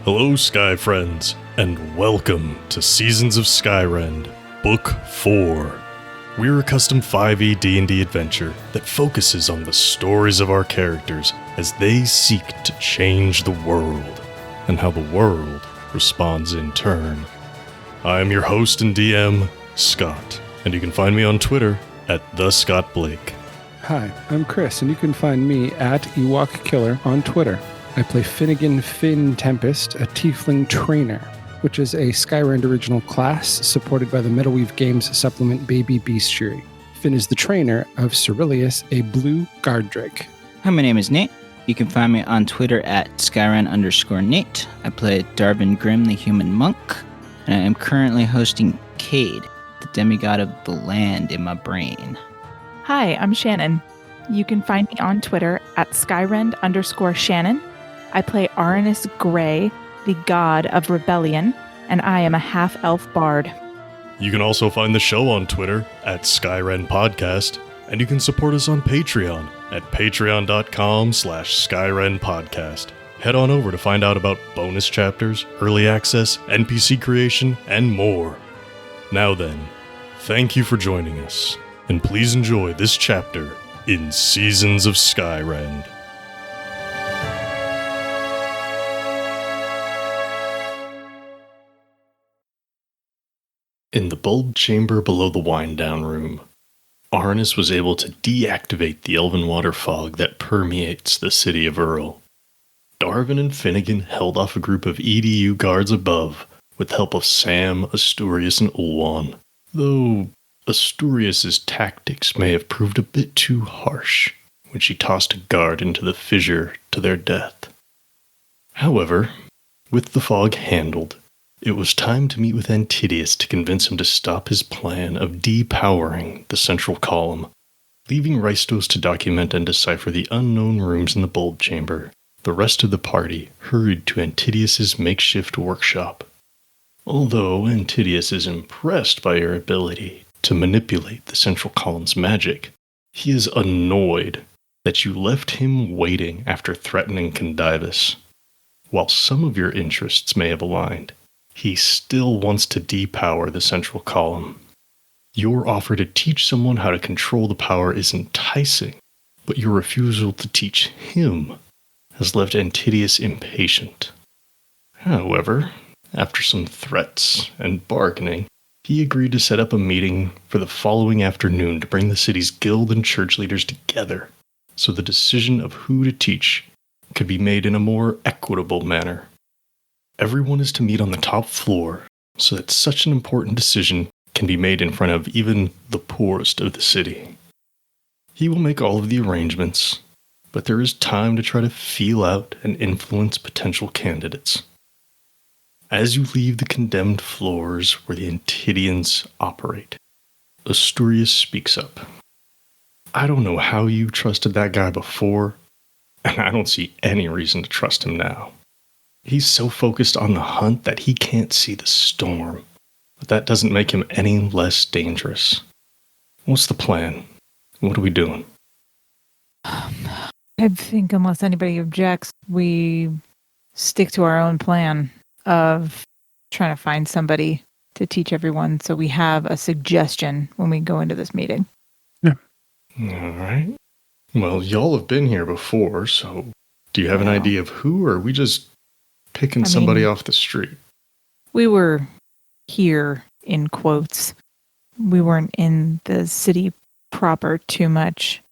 Hello, Sky Friends, and welcome to Seasons of Skyrend, Book 4. We're a custom 5e D&D adventure that focuses on the stories of our characters as they seek to change the world, and how the world responds in turn. I am your host and DM, Scott, and you can find me on Twitter at @TheScottBlake. Hi, I'm Chris, and you can find me at EwokKiller on Twitter. I play Finnigan Finn Tempest, a Tiefling Trainer, which is a Skyrend original class supported by the Metalweave Games supplement Baby Bestiary. Finn is the trainer of Cerilius, a blue guard drake. Hi, my name is Nate. You can find me on Twitter at Skyrend_Nate. I play Darvin Grimm, the human monk, and I am currently hosting Cade, the demigod of the land in my brain. Hi, I'm Shannon. You can find me on Twitter at Skyrend_Shannon. I play Arannis Grey, the god of rebellion, and I am a half-elf bard. You can also find the show on Twitter at Skyrend Podcast, and you can support us on Patreon at patreon.com/Skyrend Podcast. Head on over to find out about bonus chapters, early access, NPC creation, and more. Now then, thank you for joining us, and please enjoy this chapter in Seasons of Skyrend. In the bulb chamber below the wind-down room, Arannis was able to deactivate the elven water fog that permeates the city of Earl. Darvin and Finnigan held off a group of EDU guards above with the help of Sam, Asturias, and Ulwan, though Asturias' tactics may have proved a bit too harsh when she tossed a guard into the fissure to their death. However, with the fog handled, it was time to meet with Antideus to convince him to stop his plan of depowering the central column. Leaving Rystos to document and decipher the unknown rooms in the bulb chamber, the rest of the party hurried to Antideus' makeshift workshop. Although Antideus is impressed by your ability to manipulate the central column's magic, he is annoyed that you left him waiting after threatening Condivus. While some of your interests may have aligned, he still wants to depower the central column. Your offer to teach someone how to control the power is enticing, but your refusal to teach him has left Antideus impatient. However, after some threats and bargaining, he agreed to set up a meeting for the following afternoon to bring the city's guild and church leaders together, so the decision of who to teach could be made in a more equitable manner. Everyone is to meet on the top floor so that such an important decision can be made in front of even the poorest of the city. He will make all of the arrangements, but there is time to try to feel out and influence potential candidates. As you leave the condemned floors where the Antideans operate, Asturias speaks up. I don't know how you trusted that guy before, and I don't see any reason to trust him now. He's so focused on the hunt that he can't see the storm, but that doesn't make him any less dangerous. What's the plan? What are we doing? I think unless anybody objects, we stick to our own plan of trying to find somebody to teach everyone so we have a suggestion when we go into this meeting. Yeah. All right. Well, y'all have been here before, so do you have an idea of who, or are we just picking somebody off the street? We were here, in quotes. We weren't in the city proper too much.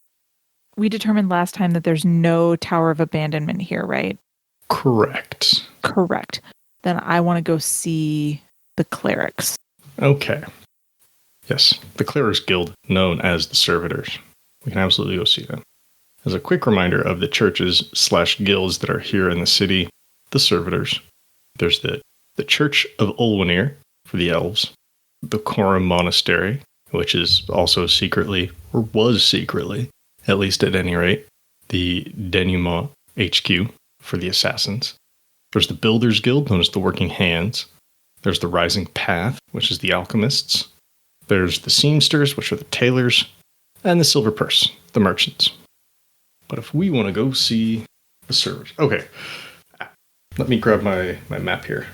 We determined last time that there's no Tower of Abandonment here, right? Correct. Then I want to go see the clerics. Okay. Yes, the Clerics Guild, known as the Servitors. We can absolutely go see them. As a quick reminder of the churches/guilds that are here in the city, the Servitors. There's the Church of Ulwanir for the elves, the Coram Monastery, which is also secretly, or was secretly, at least at any rate, the Denouement HQ for the assassins. There's the Builders Guild, known as the Working Hands. There's the Rising Path, which is the Alchemists. There's the Seamsters, which are the Tailors. And the Silver Purse, the Merchants. But if we want to go see the Servitors... Okay, Let me grab my map here,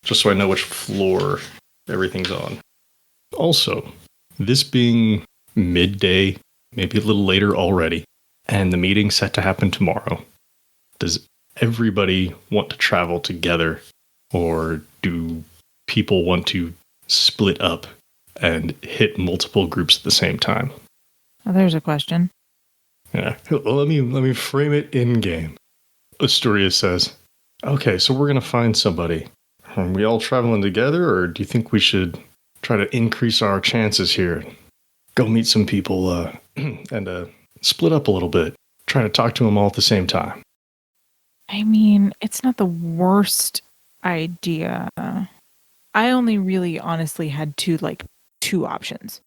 just so I know which floor everything's on. Also, this being midday, maybe a little later already, and the meeting set to happen tomorrow, does everybody want to travel together, or do people want to split up and hit multiple groups at the same time? Oh, there's a question. Yeah. Well, let me frame it in game. Asturias says, "Okay, so we're gonna find somebody. Are we all traveling together, or do you think we should try to increase our chances here? Go meet some people and split up a little bit. Try to talk to them all at the same time." I mean, it's not the worst idea. I only really honestly had two options,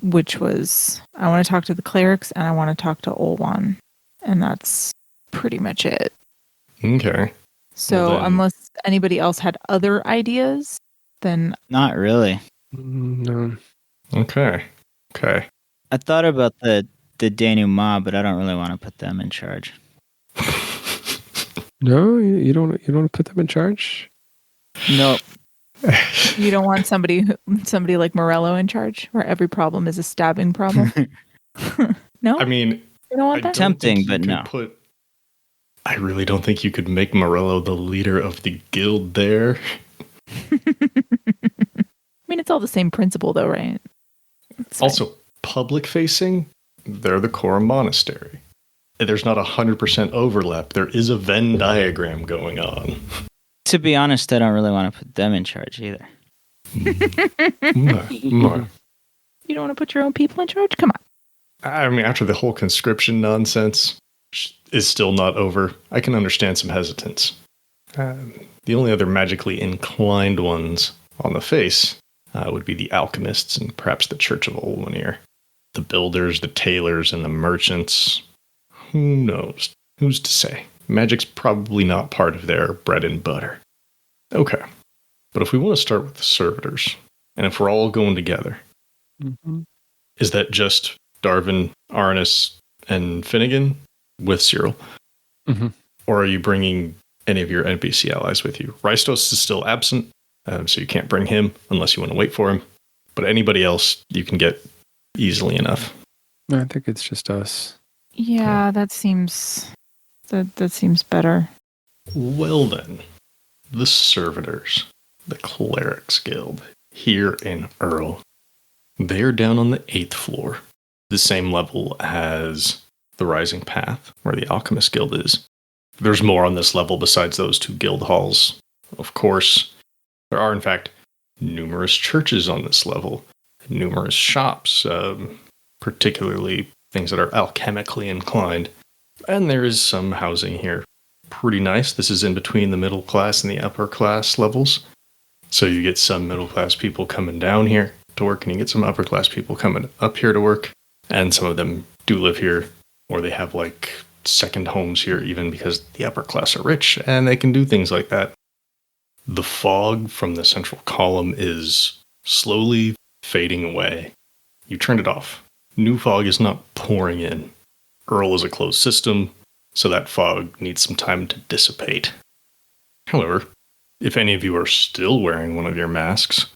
which was I want to talk to the clerics and I want to talk to Olwan. And that's pretty much it. Okay. So Well, then- unless anybody else had other ideas, then Not really. No. Okay. I thought about the denouement, but I don't really want to put them in charge. No, you don't want to put them in charge? No. you don't want somebody like Morello in charge, where every problem is a stabbing problem. No, I mean, you don't want I that. don't Tempting, think you but could no. I really don't think you could make Morello the leader of the guild there. I mean, it's all the same principle, though, right? It's fine. Also, public facing, they're the core monastery. There's not 100% overlap. There is a Venn diagram going on. To be honest, I don't really want to put them in charge either. Mwah. You don't want to put your own people in charge? Come on. I mean, after the whole conscription nonsense is still not over, I can understand some hesitance. The only other magically inclined ones on the face would be the alchemists and perhaps the Church of Olwenir. The builders, the tailors, and the merchants. Who knows? Who's to say? Magic's probably not part of their bread and butter. Okay. But if we want to start with the servitors, and if we're all going together, is that just Darvin, Arannis, and Finnigan with Cyril? Or are you bringing any of your NPC allies with you? Rystos is still absent, so you can't bring him unless you want to wait for him. But anybody else you can get easily enough. I think it's just us. Yeah, that seems better. Well then, the servitors, the clerics guild here in Earl, they're down on the 8th floor, the same level as the Rising Path, where the Alchemist Guild is. There's more on this level besides those two guild halls. Of course, there are in fact numerous churches on this level, numerous shops, particularly things that are alchemically inclined. And there is some housing here. Pretty nice. This is in between the middle class and the upper class levels. So you get some middle class people coming down here to work, and you get some upper class people coming up here to work. And some of them do live here, or they have like second homes here, even because the upper class are rich and they can do things like that. The fog from the central column is slowly fading away. You turned it off. New fog is not pouring in. Earl is a closed system, so that fog needs some time to dissipate. However, if any of you are still wearing one of your masks,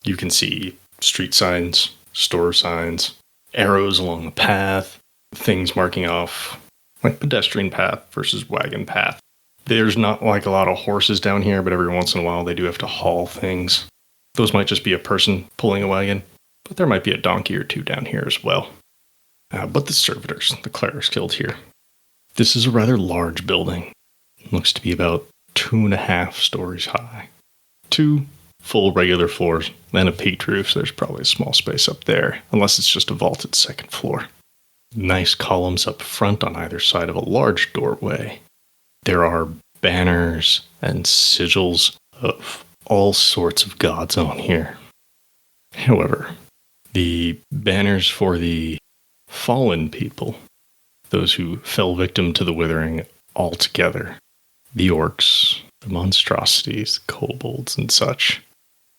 you can see street signs, store signs, arrows along the path, things marking off like pedestrian path versus wagon path. There's not like a lot of horses down here, but every once in a while they do have to haul things. Those might just be a person pulling a wagon, but there might be a donkey or two down here as well. But the servitors, the clerics guild here. This is a rather large building. It looks to be about 2.5 stories high. 2 full regular floors, then a peaked roof, so there's probably a small space up there, unless it's just a vaulted second floor. Nice columns up front on either side of a large doorway. There are banners and sigils of all sorts of gods on here. However, the banners for the fallen people, those who fell victim to the withering altogether, the orcs, the monstrosities, the kobolds, and such,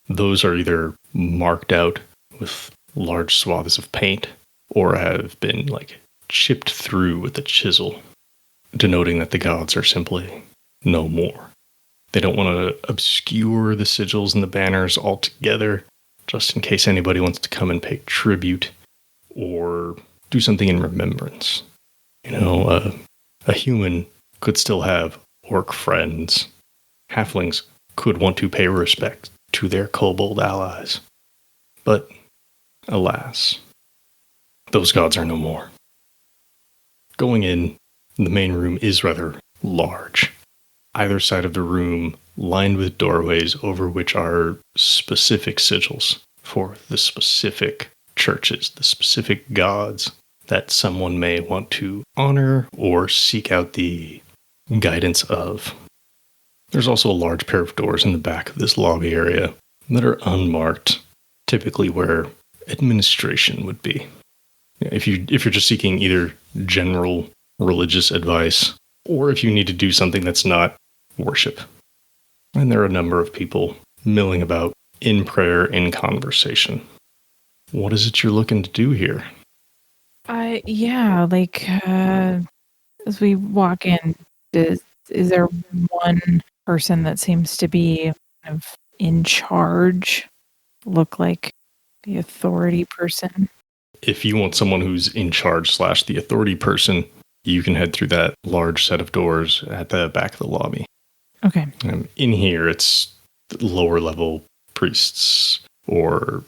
those are either marked out with large swaths of paint or have been chipped through with a chisel, denoting that the gods are simply no more. They don't want to obscure the sigils and the banners altogether, just in case anybody wants to come and pay tribute or do something in remembrance. A human could still have orc friends. Halflings could want to pay respect to their kobold allies. But, alas, those gods are no more. Going in, the main room is rather large. Either side of the room lined with doorways over which are specific sigils for the specific churches, the specific gods that someone may want to honor or seek out the guidance of. There's also a large pair of doors in the back of this lobby area that are unmarked, typically where administration would be. If you're just seeking either general religious advice, or if you need to do something that's not worship. And there are a number of people milling about in prayer, in conversation. What is it you're looking to do here? As we walk in, is there one person that seems to be kind of in charge? Look like the authority person? If you want someone who's in charge / the authority person, you can head through that large set of doors at the back of the lobby. Okay. In here, it's lower level priests or,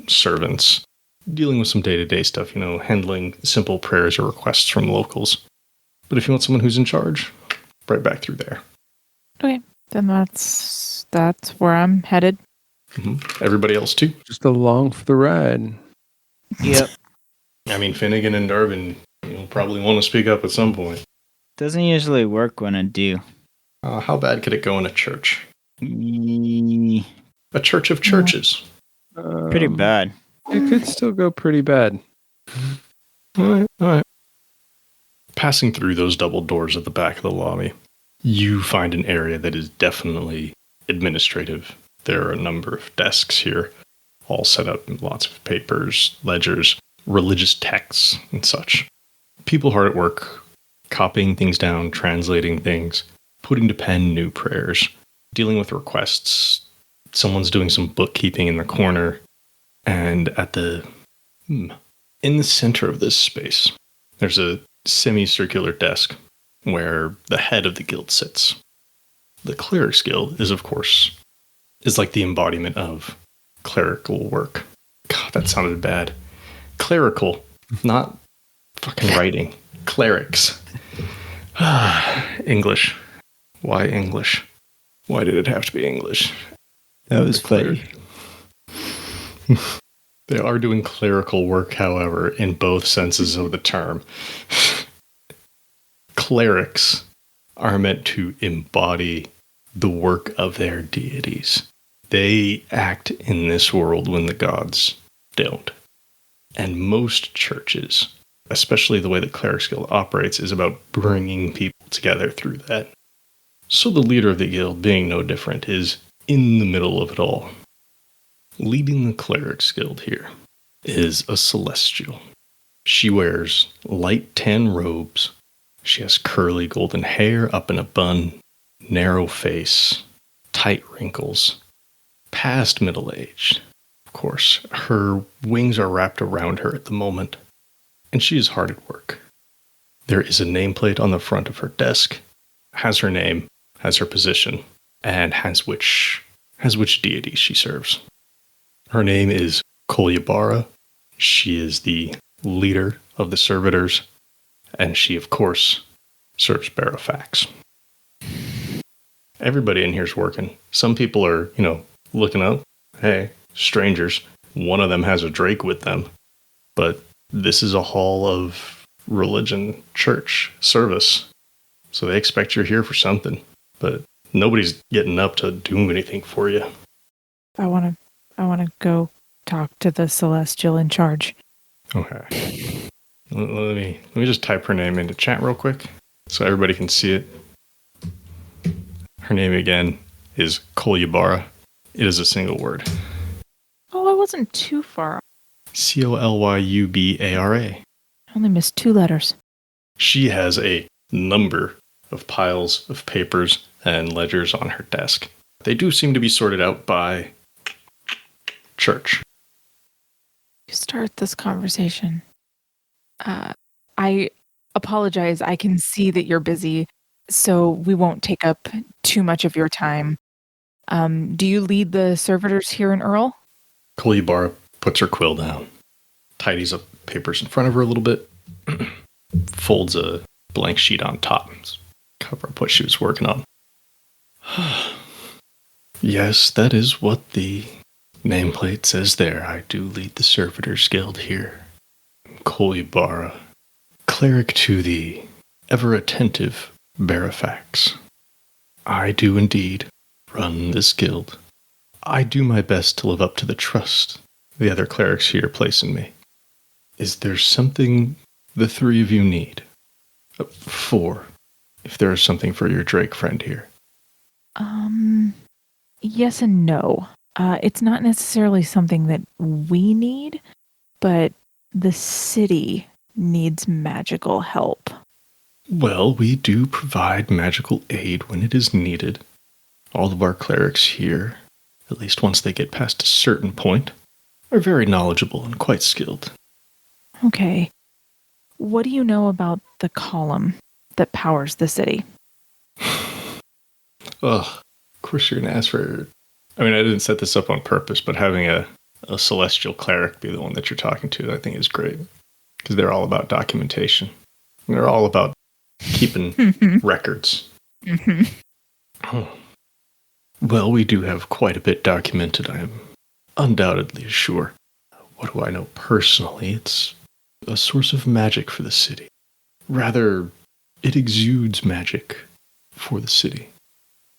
servants dealing with some day-to-day stuff, handling simple prayers or requests from locals. But if you want someone who's in charge, right back through there. Okay. Then that's where I'm headed. Mm-hmm. Everybody else too? Just along for the ride. Yep. Finnigan and Darvin, probably want to speak up at some point. Doesn't usually work when I do. How bad could it go in a church? Mm, A church of churches. Pretty bad. It could still go pretty bad. All right. Passing through those double doors at the back of the lobby, you find an area that is definitely administrative. There are a number of desks here, all set up in lots of papers, ledgers, religious texts, and such. People hard at work, copying things down, translating things, putting to pen new prayers, dealing with requests. Someone's doing some bookkeeping in the corner. And in the center of this space, there's a semicircular desk where the head of the guild sits. The Clerics Guild is like the embodiment of clerical work. God, that sounded bad. Clerical, not fucking writing. Clerics. English. Why English? Why did it have to be English? That was funny. They are doing clerical work, however, in both senses of the term. Clerics are meant to embody the work of their deities. They act in this world when the gods don't. And most churches, especially the way the Clerics Guild operates, is about bringing people together through that. So the leader of the guild, being no different, is in the middle of it all. Leading the Clerics Guild here is a Celestial. She wears light tan robes. She has curly golden hair up in a bun, narrow face, tight wrinkles, past middle-aged. Of course, her wings are wrapped around her at the moment, and she is hard at work. There is a nameplate on the front of her desk, has her name, has her position, and has which deity she serves. Her name is Kolyabara. She is the leader of the servitors, and she, of course, serves Barofax. Everybody in here's working. Some people are, looking up. Hey, strangers. One of them has a drake with them. But this is a hall of religion, church, service. So they expect you're here for something. But nobody's getting up to do anything for you. I want to go talk to the Celestial in charge. Okay. Let me just type her name into chat real quick so everybody can see it. Her name again is Kolyabara. It is a single word. Oh, I wasn't too far off. Colyubara. I only missed 2 letters. She has a number of piles of papers and ledgers on her desk. They do seem to be sorted out by church. To start this conversation, I apologize. I can see that you're busy, so we won't take up too much of your time. Do you lead the servitors here in Earl? Kolibara puts her quill down, tidies up papers in front of her a little bit, folds a blank sheet on top, cover up what she was working on. Yes, that is what the nameplate says there. I do lead the Servitors Guild here. Kolibara, cleric to the ever-attentive Barafax. I do indeed run this guild. I do my best to live up to the trust the other clerics here place in me. Is there something the three of you need? 4, if there is something for your Drake friend here. Yes and no. It's not necessarily something that we need, but the city needs magical help. Well, we do provide magical aid when it is needed. All of our clerics here, at least once they get past a certain point, are very knowledgeable and quite skilled. Okay. What do you know about the column that powers the city? Ugh, of course you're going to ask for... I mean, I didn't set this up on purpose, but having a celestial cleric be the one that you're talking to, I think is great. Because they're all about documentation. And they're all about keeping records. Mm-hmm. Oh. Well, we do have quite a bit documented, I am undoubtedly sure. What do I know personally? It's a source of magic for the city. Rather, it exudes magic for the city.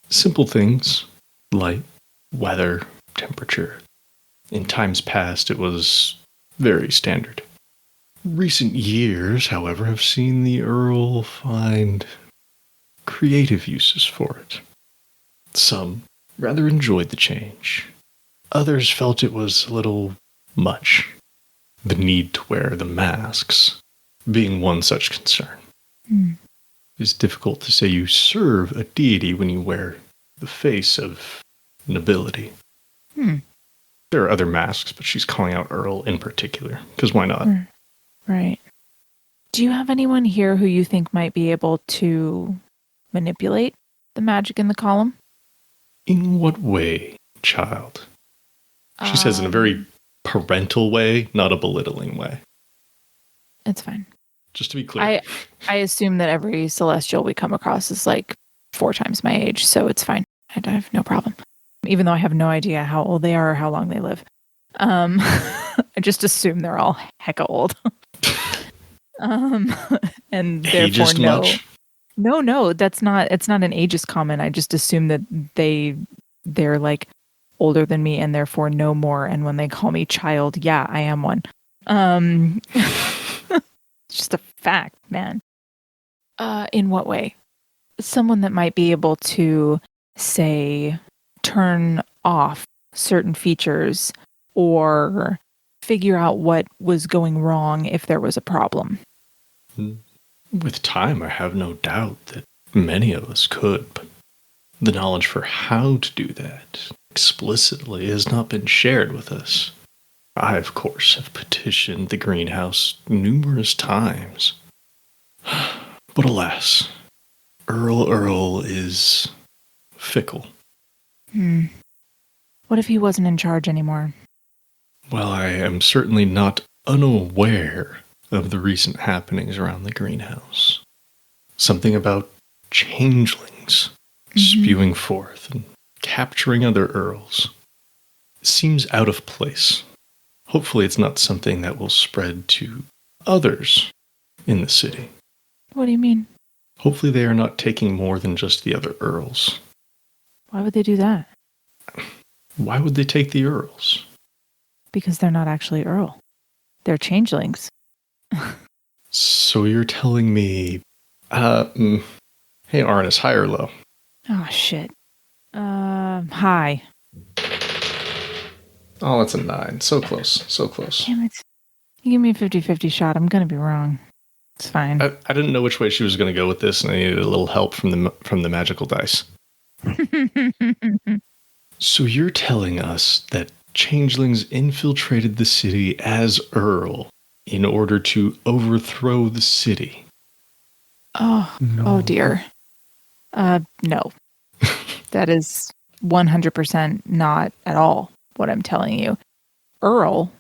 Simple things, light, weather, temperature. In times past, it was very standard. Recent years, however, have seen the Earl find creative uses for it. Some rather enjoyed the change. Others felt it was a little much. The need to wear the masks being one such concern. It's difficult to say you serve a deity when you wear the face of nobility. There are other masks, but she's calling out Earl in particular, because why not? Right. Do you have anyone here who you think might be able to manipulate the magic in the column? In what way, child? She says in a very parental way, not a belittling way. It's fine. Just to be clear. I assume that every celestial we come across is like 4 times my age, so it's fine. I have no problem. Even though I have no idea how old they are or how long they live. I just assume they're all hecka old. And therefore Ageist no. much? No, it's not an ageist comment. I just assume that they're like older than me and therefore know more. And when they call me child, yeah, I am one. It's just a fact, man. In what way? Someone that might be able to, say, turn off certain features or figure out what was going wrong if there was a problem. With time, I have no doubt that many of us could, but the knowledge for how to do that explicitly has not been shared with us. I, of course, have petitioned the greenhouse numerous times. But alas, Earl is fickle. What if he wasn't in charge anymore? Well, I am certainly not unaware of the recent happenings around the greenhouse. Something about changelings spewing forth and capturing other earls. Seems out of place. Hopefully it's not something that will spread to others in the city. What do you mean? Hopefully they are not taking more than just the other earls. Why would they do that? Why would they take the earls? Because they're not actually Earl. They're changelings. So you're telling me... hey, Arannis, high or low? Oh, shit. High. Oh, that's a 9. So close. So close. Damn it. You give me a 50-50 shot, I'm gonna be wrong. It's fine. I didn't know which way she was going to go with this, and I needed a little help from the magical dice. So you're telling us that changelings infiltrated the city as Earl in order to overthrow the city? Oh, No. oh dear. No. That is 100% not at all what I'm telling you. Earl,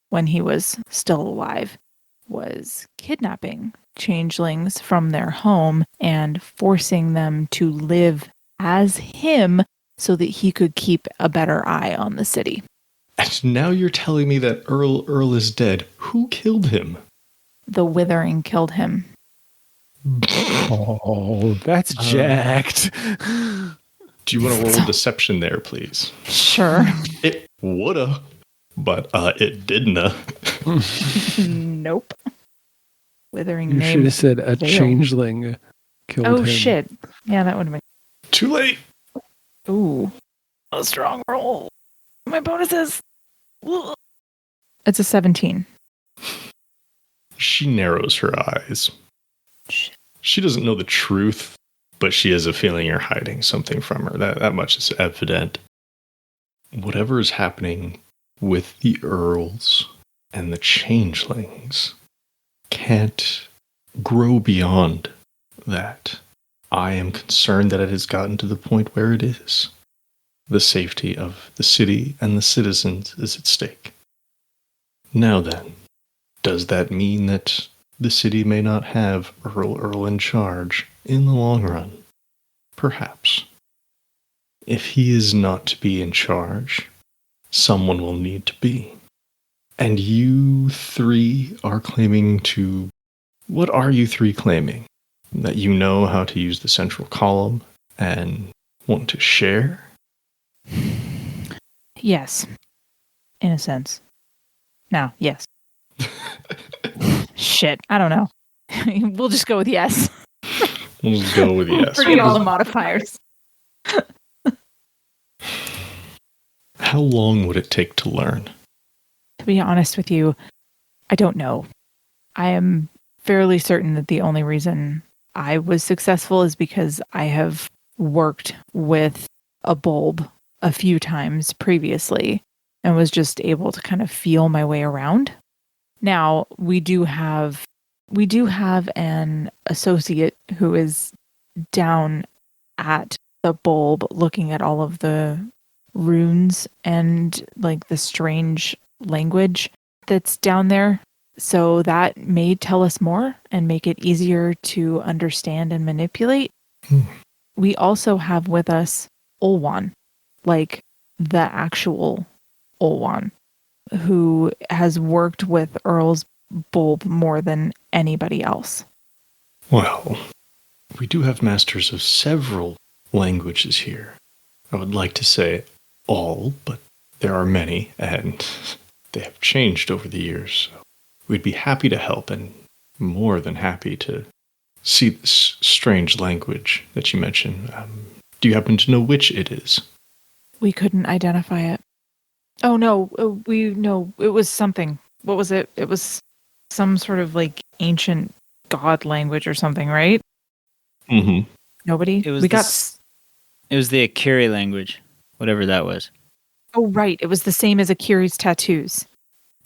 when he was still alive, was kidnapping changelings from their home and forcing them to live as him so that he could keep a better eye on the city. And now you're telling me that Earl is dead. Who killed him? The Withering killed him. Oh, that's jacked. Do you want to roll a deception there, please? Sure. It woulda, but it didn't. Nope. Withering You name. should have said a Veil. changeling killed him. Oh, shit. Yeah, that would have been. Too late. Ooh. A strong roll. My bonuses. Ugh. It's a 17. She narrows her eyes. Shit. She doesn't know the truth, but she has a feeling you're hiding something from her. That much is evident. Whatever is happening with the Earls and the changelings can't grow beyond that. I am concerned that it has gotten to the point where it is. The safety of the city and the citizens is at stake. Now then, does that mean that the city may not have Earl in charge in the long run? Perhaps. If he is not to be in charge, someone will need to be. And you three are claiming to... What are you three claiming? That you know how to use the central column and want to share? Yes. In a sense. No, yes. Shit, I don't know. We'll just go with yes. We'll just go with yes. Forget all the modifiers. How long would it take to learn? To be honest with you, I don't know. I am fairly certain that the only reason I was successful is because I have worked with a bulb a few times previously and was just able to kind of feel my way around. Now, we do have an associate who is down at the bulb looking at all of the runes and like the strange language that's down there. So that may tell us more and make it easier to understand and manipulate. We also have with us Olwan, like the actual Olwan, who has worked with Earl's bulb more than anybody else. Well, we do have masters of several languages here. I would like to say all, but there are many, and they have changed over the years. So we'd be happy to help, and more than happy to see this strange language that you mentioned. Do you happen to know which it is? We couldn't identify it. Oh no, it was something. What was it? It was some sort of like ancient god language or something, right? Mm-hmm. Nobody? It was it was the Akiri language, whatever that was. Oh right, it was the same as Akiri's tattoos.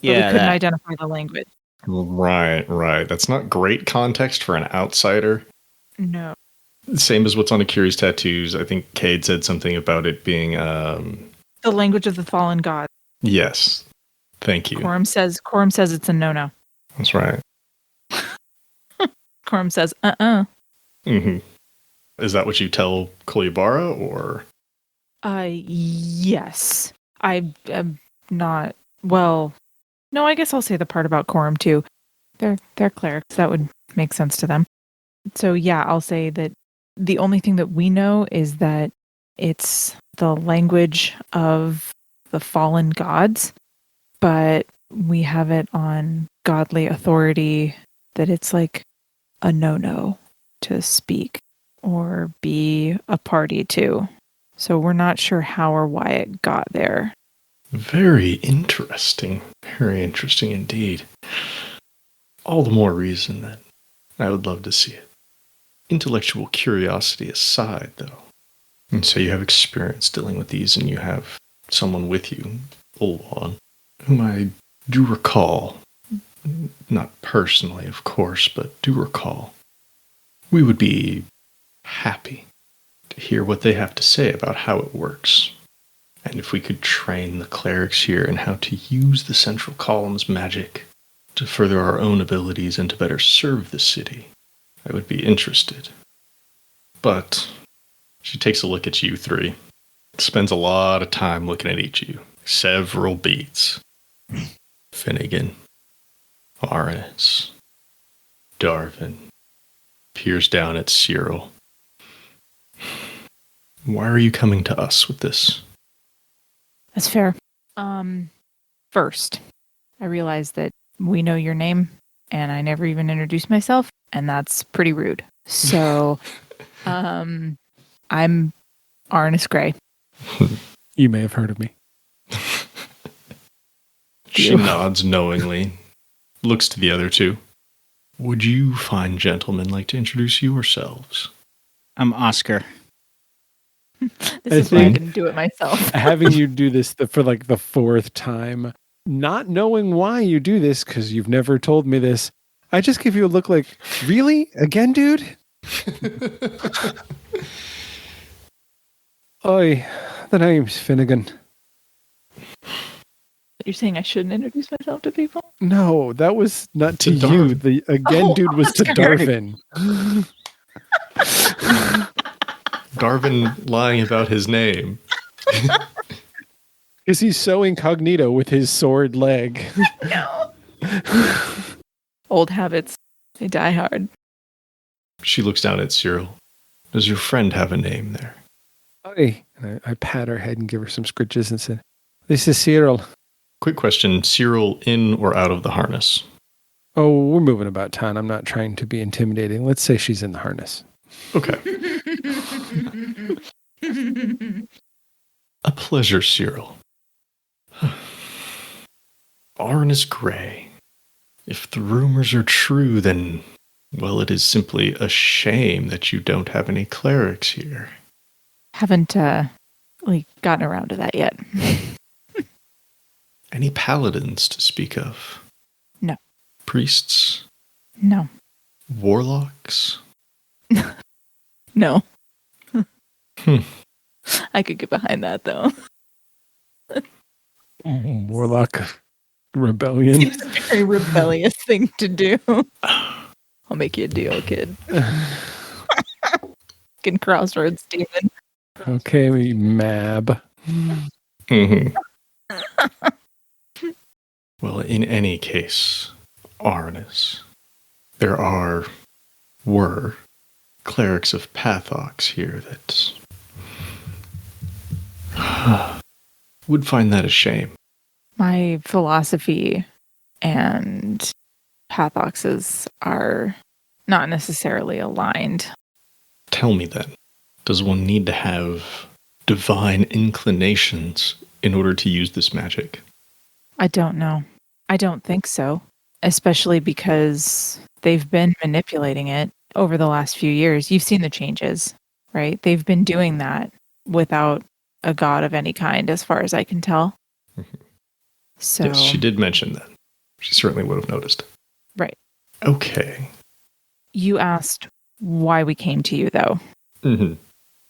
But we couldn't identify the language. Right. That's not great context for an outsider. No. Same as what's on Akiri's tattoos. I think Cade said something about it being... The language of the fallen god. Yes. Thank you. Quorum says it's a no-no. That's right. Quorum says, Mm-hmm. Is that what you tell Kolibara, or? Yes. I am not... Well, no, I guess I'll say the part about Quorum too. They're clerics. That would make sense to them. So yeah, I'll say that the only thing that we know is that it's the language of the fallen gods, but we have it on godly authority that it's like a no-no to speak or be a party to. So we're not sure how or why it got there. Very interesting. Very interesting indeed. All the more reason that I would love to see it. Intellectual curiosity aside, though. And so you have experience dealing with these, and you have someone with you, Ulwan, whom I do recall, not personally, of course, but do recall. We would be happy to hear what they have to say about how it works. And if we could train the clerics here in how to use the central column's magic to further our own abilities and to better serve the city, I would be interested. But she takes a look at you three, spends a lot of time looking at each of you. Several beats. Finnigan, Arannis, Darvin, peers down at Cyril. Why are you coming to us with this? That's fair. First, I realize that we know your name, and I never even introduced myself, and that's pretty rude. So, I'm Arannis Grey. You may have heard of me. She nods knowingly, looks to the other two. Would you fine gentlemen like to introduce yourselves? I'm Oscar. This is why I didn't do it myself. Having you do this for like the fourth time, not knowing why you do this, because you've never told me this, I just give you a look like, really? Again, dude? Oi, the name's Finnigan. You're saying I shouldn't introduce myself to people? No, that was not to To you. Darvin. The again, dude, was to Oscar. Darvin. Darvin lying about his name. Because he's so incognito with his sword leg. No. Old habits, they die hard. She looks down at Cyril. Does your friend have a name there? Oi. And I pat her head and give her some scritches and said, "This is Cyril." Quick question, Cyril in or out of the harness? Oh, we're moving about town. I'm not trying to be intimidating. Let's say she's in the harness. Okay. A pleasure, Cyril. Arannis Grey. If the rumors are true, then, well, it is simply a shame that you don't have any clerics here. Haven't gotten around to that yet. Any paladins to speak of? No. Priests? No. Warlocks? No. I could get behind that, though. Warlock rebellion. Seems a very rebellious thing to do. I'll make you a deal, kid. Fucking crossroads, Steven. Okay, Mab. Mm-hmm. Well, in any case, Arannis, there were clerics of Pathox here that would find that a shame. My philosophy and Pathox's are not necessarily aligned. Tell me then, does one need to have divine inclinations in order to use this magic? I don't know. I don't think so. Especially because they've been manipulating it over the last few years. You've seen the changes, right? They've been doing that without a god of any kind, as far as I can tell. Mhm. So, Yes, she did mention that. She certainly would have noticed. right. Okay. You asked why we came to you, though. Mm-hmm. That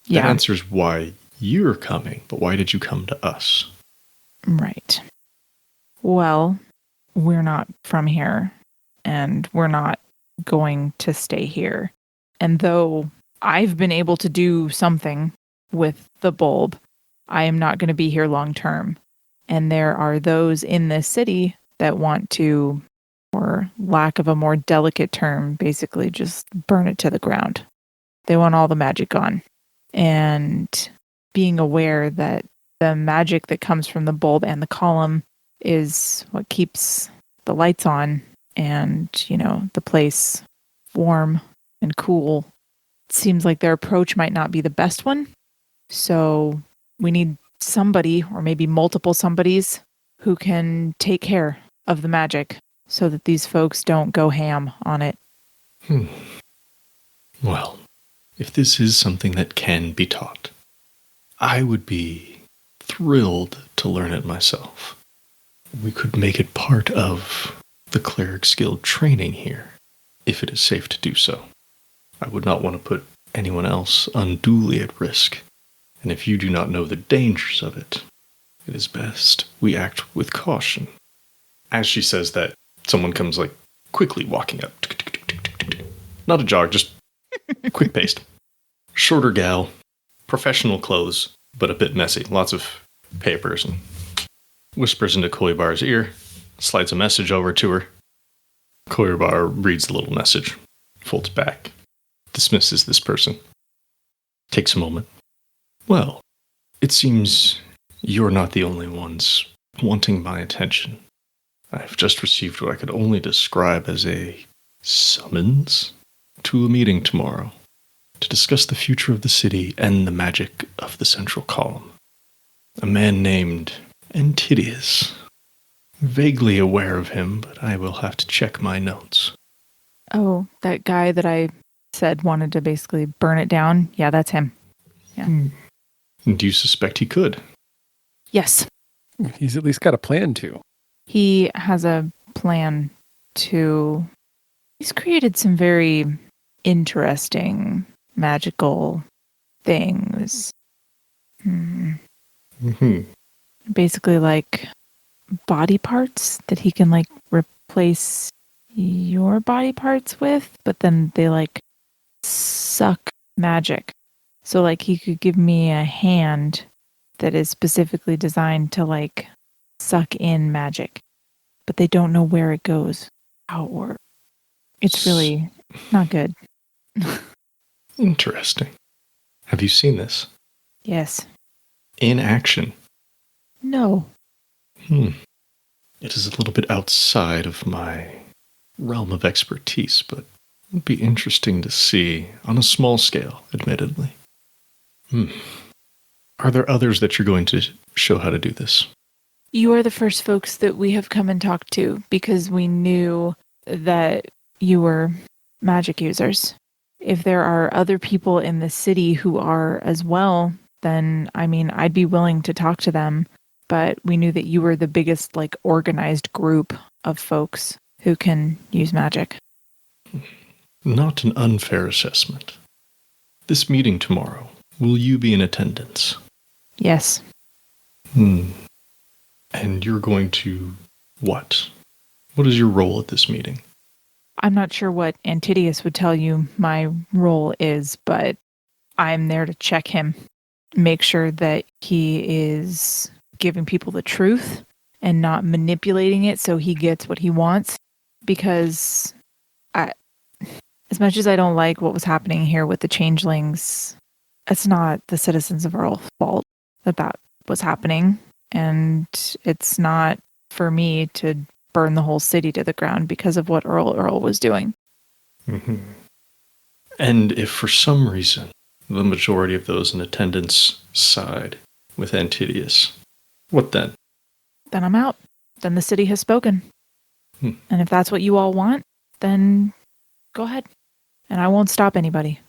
Yeah, answers why you're coming, but why did you come to us? right. Well, we're not from here, and we're not going to stay here. And though I've been able to do something with the bulb, I am not going to be here long term. And there are those in this city that want to, for lack of a more delicate term, basically just burn it to the ground. They want all the magic gone. And being aware that the magic that comes from the bulb and the column is what keeps the lights on and, the place warm and cool. It seems like their approach might not be the best one. So we need somebody, or maybe multiple somebodies, who can take care of the magic so that these folks don't go ham on it. Well, if this is something that can be taught, I would be thrilled to learn it myself. We could make it part of the Cleric's Guild training here, if it is safe to do so. I would not want to put anyone else unduly at risk, and if you do not know the dangers of it, it is best we act with caution. As she says that, someone comes quickly walking up. Not a jog, just quick paced. Shorter gal, professional clothes, but a bit messy. Lots of papers, and whispers into Koyabar's ear, slides a message over to her. Koyabar reads the little message, folds back, dismisses this person. Takes a moment. Well, it seems you're not the only ones wanting my attention. I've just received what I could only describe as a summons to a meeting tomorrow to discuss the future of the city and the magic of the central column. A man named Antideus. Vaguely aware of him, but I will have to check my notes. Oh, that guy that I said wanted to basically burn it down? Yeah, that's him. Yeah. Do you suspect he could? Yes. He's at least got a plan to. He has a plan to... He's created some very interesting magical things. Basically body parts that he can replace your body parts with, but then they suck magic. So he could give me a hand that is specifically designed to suck in magic, but they don't know where it goes, how it works. It's really not good. Interesting. Have you seen this? Yes. In action? No. It is a little bit outside of my realm of expertise, but it would be interesting to see on a small scale, admittedly. Are there others that you're going to show how to do this? You are the first folks that we have come and talked to because we knew that you were magic users. If there are other people in the city who are as well, then, I'd be willing to talk to them. But we knew that you were the biggest, organized group of folks who can use magic. Not an unfair assessment. This meeting tomorrow, will you be in attendance? Yes. And you're going to what? What is your role at this meeting? I'm not sure what Antideus would tell you my role is, but I'm there to check him, make sure that he is giving people the truth and not manipulating it so he gets what he wants. Because as much as I don't like what was happening here with the changelings, it's not the citizens of Earl's fault that was happening. And it's not for me to burn the whole city to the ground because of what Earl was doing. And if for some reason the majority of those in attendance side with Antideus, what then? Then I'm out. Then the city has spoken. And if that's what you all want, then go ahead. And I won't stop anybody.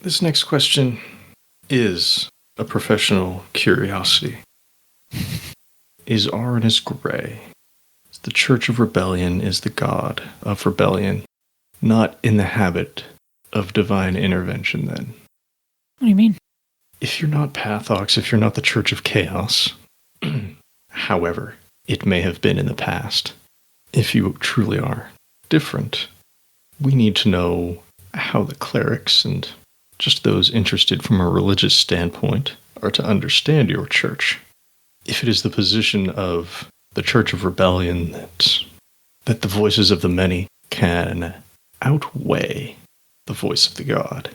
This next question is a professional curiosity. Is Arannis gray? The Church of Rebellion is the god of rebellion, not in the habit of divine intervention then. What do you mean? If you're not Pathox, if you're not the Church of Chaos, however, it may have been in the past, if you truly are different, we need to know how the clerics and just those interested from a religious standpoint are to understand your church. If it is the position of the Church of Rebellion that the voices of the many can outweigh the voice of the god,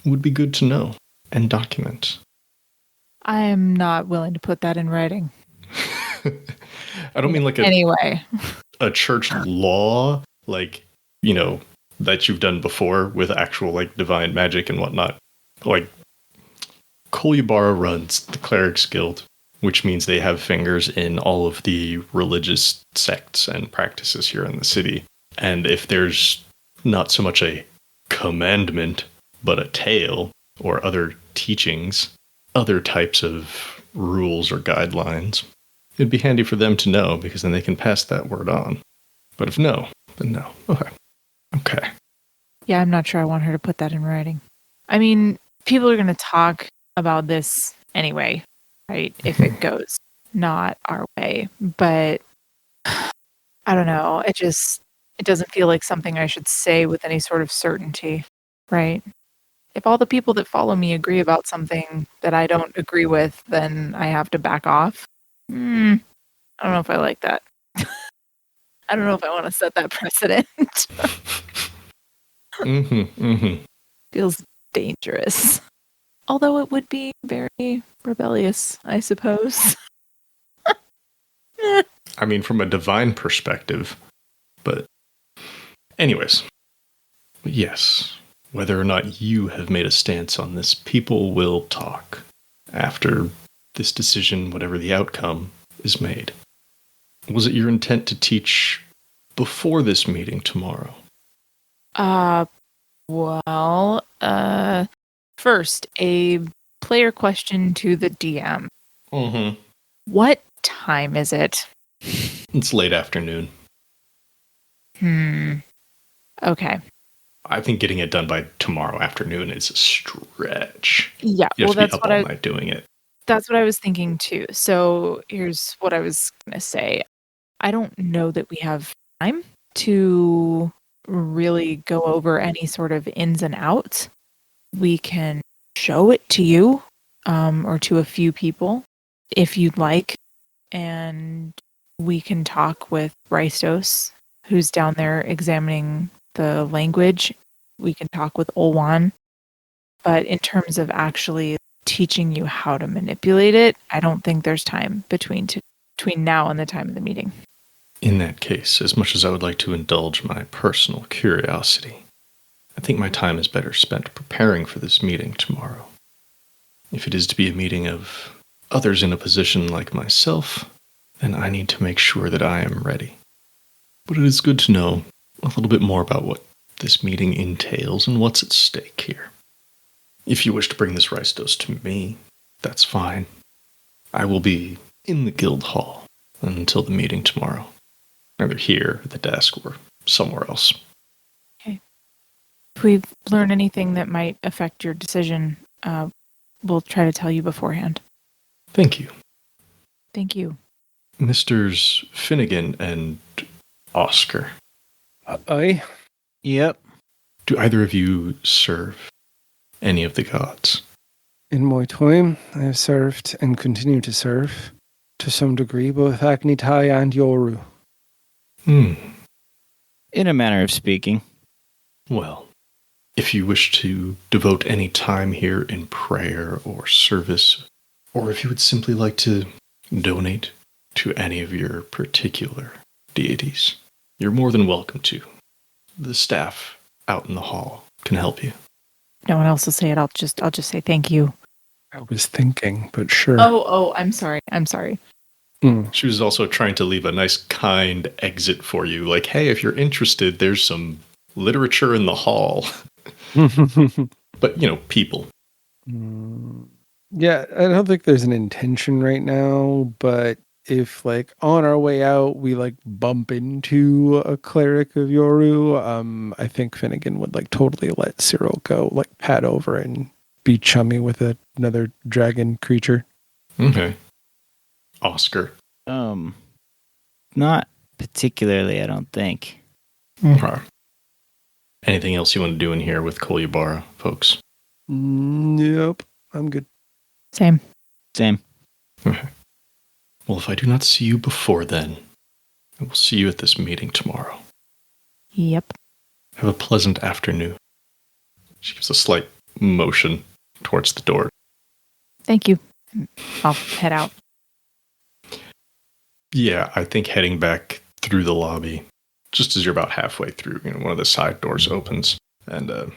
it would be good to know and document. I am not willing to put that in writing. I don't mean anyway. A church law, that you've done before with actual, divine magic and whatnot. Kolyabara runs the Clerics Guild. which means they have fingers in all of the religious sects and practices here in the city. And if there's not so much a commandment, but a tale or other teachings, other types of rules or guidelines, it'd be handy for them to know, because then they can pass that word on. But if no, then no. Okay. Yeah, I'm not sure I want her to put that in writing. I mean, people are going to talk about this anyway, right? If it goes not our way. But I don't know. It doesn't feel like something I should say with any sort of certainty, right? If all the people that follow me agree about something that I don't agree with, then I have to back off. I don't know if I like that. I don't know if I want to set that precedent. Feels dangerous. Although it would be very rebellious, I suppose. I mean, from a divine perspective. But anyways, yes, whether or not you have made a stance on this, people will talk after this decision, whatever the outcome, is made. Was it your intent to teach before this meeting tomorrow? First, a player question to the DM. What time is it? It's late afternoon. Okay. I think getting it done by tomorrow afternoon is a stretch. Yeah, You have to that's be up all night doing it. That's what I was thinking too. So here's what I was going to say. I don't know that we have time to really go over any sort of ins and outs. We can show it to you or to a few people if you'd like. And we can talk with Rystos, who's down there examining the language. We can talk with Olwan. But in terms of actually teaching you how to manipulate it, I don't think there's time between now and the time of the meeting. In that case, as much as I would like to indulge my personal curiosity, I think my time is better spent preparing for this meeting tomorrow. If it is to be a meeting of others in a position like myself, then I need to make sure that I am ready. But it is good to know a little bit more about what this meeting entails and what's at stake here. If you wish to bring this Rystos to me, that's fine. I will be in the guild hall until the meeting tomorrow. Either here, at the desk, or somewhere else. Okay. If we learn anything that might affect your decision, we'll try to tell you beforehand. Thank you. Thank you. Misters Finnigan and Oscar. Aye. Yep. Do either of you serve any of the gods? In my time, I have served and continue to serve, to some degree, both Agni Tai and Yoru. In a manner of speaking. Well, if you wish to devote any time here in prayer or service, or if you would simply like to donate to any of your particular deities, you're more than welcome to. The staff out in the hall can help you. No one else will say it. I'll just say thank you. I was thinking, but sure. Oh, I'm sorry. She was also trying to leave a nice, kind exit for you. Like, hey, if you're interested, there's some literature in the hall. But, people. Yeah, I don't think there's an intention right now, but if, on our way out, we, bump into a cleric of Yoru, I think Finnigan would, totally let Cyril go, pat over and be chummy with another dragon creature. Okay. Oscar. Not particularly, I don't think. Okay. Anything else you want to do in here with Kolyabara, folks? Nope. I'm good. Same. Okay. Well, if I do not see you before then, I will see you at this meeting tomorrow. Yep. Have a pleasant afternoon. She gives a slight motion towards the door. Thank you. I'll head out. Yeah, I think heading back through the lobby, just as you're about halfway through, one of the side doors opens, and a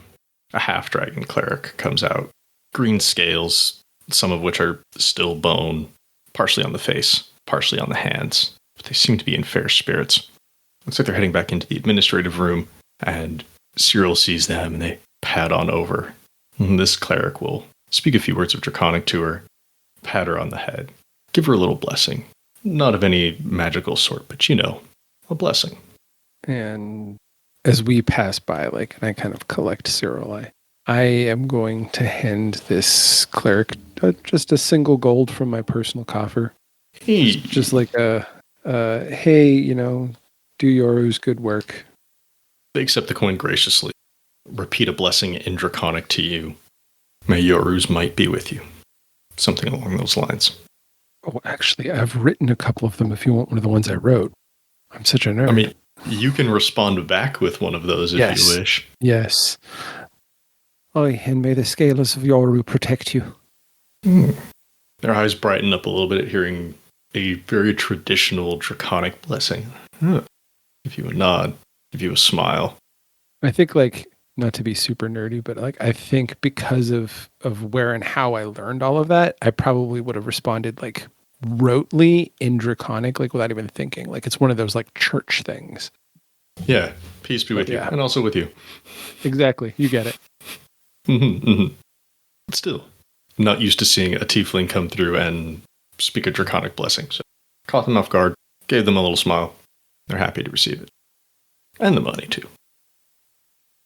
half-dragon cleric comes out. Green scales, some of which are still bone, partially on the face, partially on the hands. But they seem to be in fair spirits. Looks like they're heading back into the administrative room, and Cyril sees them, and they pad on over. And this cleric will speak a few words of Draconic to her, pat her on the head, give her a little blessing. Not of any magical sort, but a blessing. And as we pass by, and I kind of collect Cyril, I am going to hand this cleric just a single gold from my personal coffer. Hey. Just like hey, do Yoru's good work. They accept the coin graciously. Repeat a blessing in Draconic to you. May Yoru's might be with you. Something along those lines. Oh, actually, I've written a couple of them if you want one of the ones I wrote. I'm such a nerd. I mean, you can respond back with one of those if you wish. Yes. Aye, and may the scales of Yoru protect you. Their eyes brighten up a little bit at hearing a very traditional Draconic blessing. Give you a nod, give you a smile. I think, not to be super nerdy, but I think because of where and how I learned all of that, I probably would have responded rotely in Draconic, without even thinking. It's one of those church things. Yeah, peace be with you, and also with you. Exactly, you get it. But still, I'm not used to seeing a tiefling come through and speak a Draconic blessing, so caught them off guard, gave them a little smile. They're happy to receive it. And the money, too.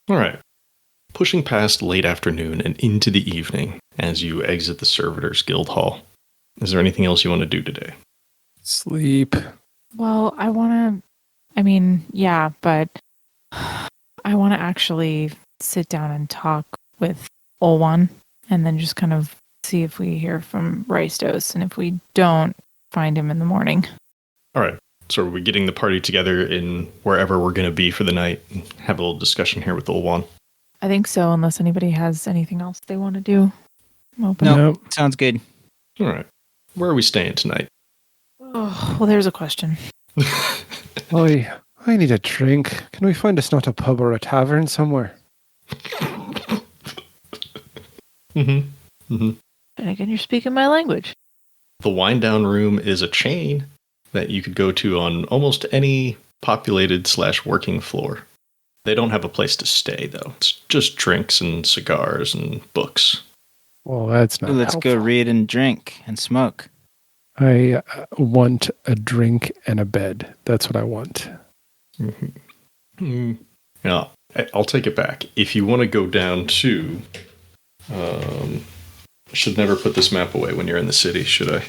All right. Pushing past late afternoon and into the evening as you exit the Servitors Guild Hall. Is there anything else you want to do today? Sleep. Well, but I want to actually sit down and talk with Olwan and then just kind of see if we hear from Rystos, and if we don't, find him in the morning. All right. So are we getting the party together in wherever we're going to be for the night and have a little discussion here with Olwan? I think so, unless anybody has anything else they want to do. I'm open. No, sounds good. All right. Where are we staying tonight? Oh, well, there's a question. Oi, I need a drink. Can we find us not a pub or a tavern somewhere? And again, you're speaking my language. The Wind Down Room is a chain that you could go to on almost any populated/working floor. They don't have a place to stay, though. It's just drinks and cigars and books. Well, that's not Let's helpful. go read and drink and smoke. I want a drink and a bed. That's what I want. Yeah, I'll take it back. If you want to go down to... should never put this map away when you're in the city, should I?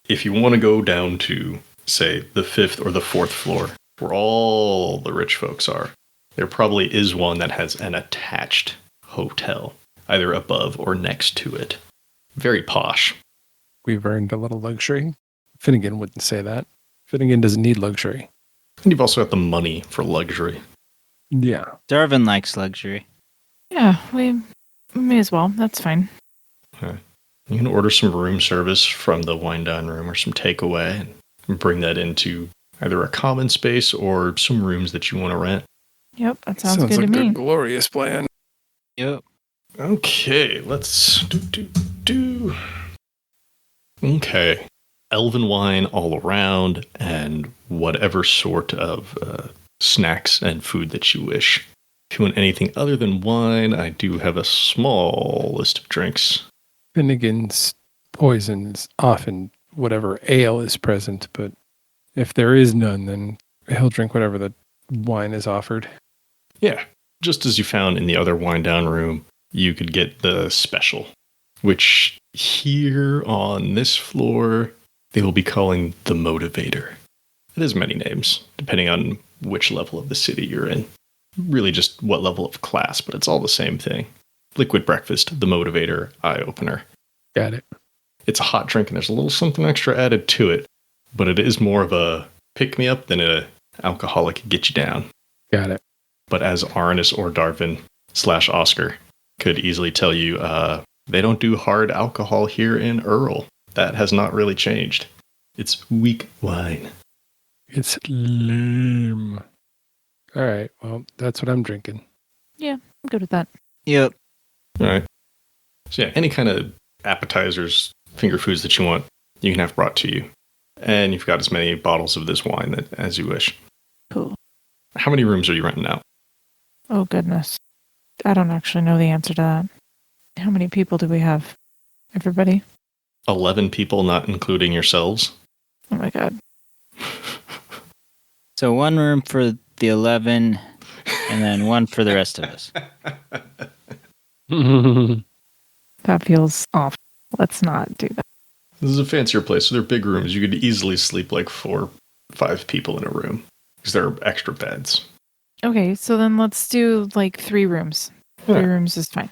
If you want to go down to, say, the 5th or the 4th floor, where all the rich folks are, there probably is one that has an attached hotel, either above or next to it. Very posh. We've earned a little luxury. Finnigan wouldn't say that. Finnigan doesn't need luxury. And you've also got the money for luxury. Yeah. Darvin likes luxury. Yeah, we may as well. That's fine. Okay. You can order some room service from the Wind Down Room or some takeaway and bring that into either a common space or some rooms that you want to rent. Yep, that sounds good like to me. a glorious plan. Yep. Okay, let's do. Okay. Elven wine all around and whatever sort of snacks and food that you wish. If you want anything other than wine, I do have a small list of drinks. Finnegan's poison is often whatever ale is present, but if there is none, then he'll drink whatever the wine is offered. Yeah, just as you found in the other Wind Down Room, you could get the special, which here on this floor, they will be calling the Motivator. It has many names, depending on which level of the city you're in. Really just what level of class, but it's all the same thing. Liquid breakfast, the Motivator, eye-opener. Got it. It's a hot drink and there's a little something extra added to it, but it is more of a pick-me-up than an alcoholic get you down. Got it. But as Arannis or Darvin / Oscar could easily tell you, they don't do hard alcohol here in Earl. That has not really changed. It's weak wine. It's lame. All right. Well, that's what I'm drinking. Yeah, I'm good with that. Yep. All right. So yeah, any kind of appetizers, finger foods that you want, You can have brought to you. And you've got as many bottles of this wine as you wish. Cool. How many rooms are you renting out? Oh, goodness. I don't actually know the answer to that. How many people do we have? Everybody? 11 people, not including yourselves. Oh, my God. So one room for the 11, and then one for the rest of us. That feels off. Let's not do that. This is a fancier place, so they're big rooms. You could easily sleep like 4 or 5 people in a room because there are extra beds. Okay, so then let's do like 3 rooms. 3 rooms is fine.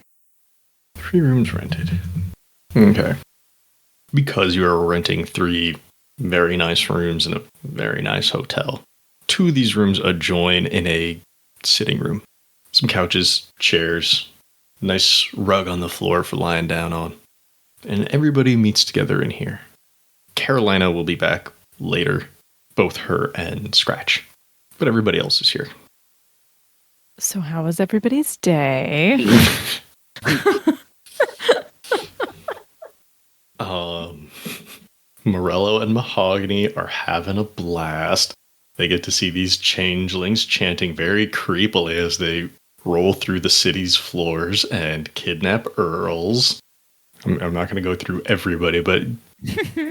3 rooms rented. Okay. Because you are renting 3 very nice rooms in a very nice hotel, 2 of these rooms adjoin in a sitting room. Some couches, chairs, nice rug on the floor for lying down on. And everybody meets together in here. Carolina will be back later, both her and Scratch. But everybody else is here. So how was everybody's day? Morello and Mahogany are having a blast. They get to see these changelings chanting very creepily as they roll through the city's floors and kidnap earls. I'm not going to go through everybody, but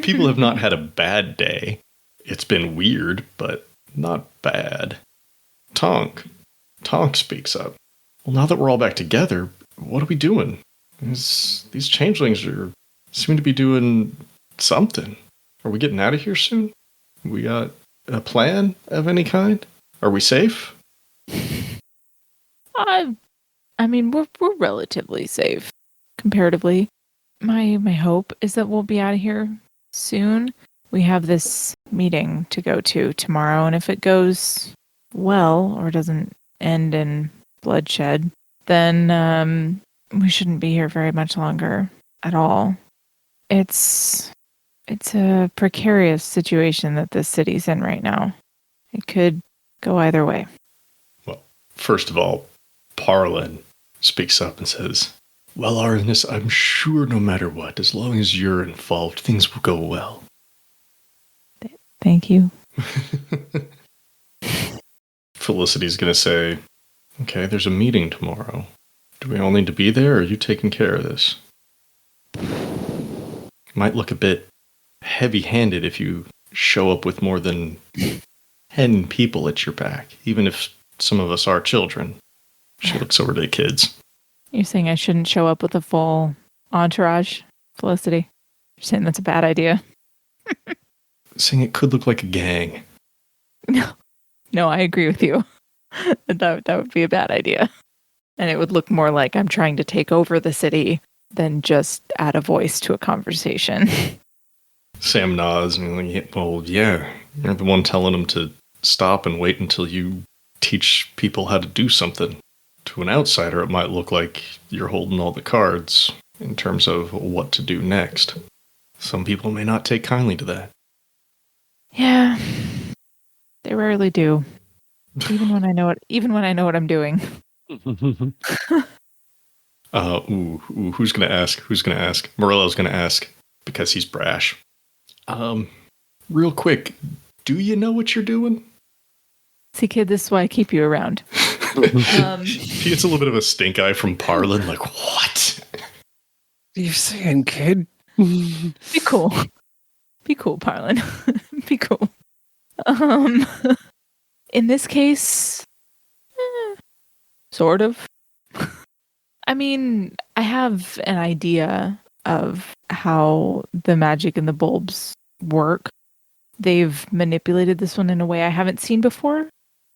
people have not had a bad day. It's been weird, but not bad. Tonk speaks up. Well, now that we're all back together, what are we doing? These changelings seem to be doing something. Are we getting out of here soon? We got a plan of any kind? Are we safe? I mean, we're relatively safe, comparatively. My hope is that we'll be out of here soon. We have this meeting to go to tomorrow, and if it goes well or doesn't end in bloodshed, then we shouldn't be here very much longer at all. It's a precarious situation that this city's in right now. It could go either way. Well, first of all, Parlin speaks up and says, well, Arannis, I'm sure no matter what, as long as you're involved, things will go well. Thank you. Felicity's going to say, okay, there's a meeting tomorrow. Do we all need to be there, or are you taking care of this? Might look a bit heavy-handed if you show up with more than 10 people at your back, even if some of us are children. She looks over to the kids. You're saying I shouldn't show up with a full entourage, Felicity? You're saying that's a bad idea? Saying it could look like a gang. No, I agree with you. That would be a bad idea. And it would look more like I'm trying to take over the city than just add a voice to a conversation. Sam nods and like, well, yeah, you're the one telling them to stop and wait until you teach people how to do something. To an outsider, it might look like you're holding all the cards in terms of what to do next. Some people may not take kindly to that. Yeah, they rarely do. Even when I know what I'm doing. Who's gonna ask? Morello's gonna ask because he's brash. Real quick, do you know what you're doing? See, kid, this is why I keep you around. He gets a little bit of a stink eye from Parlin, like, what? What are you saying, kid? Be cool. Be cool, Parlin. Be cool. In this case, sort of. I mean, I have an idea of how the magic and the bulbs work. They've manipulated this one in a way I haven't seen before.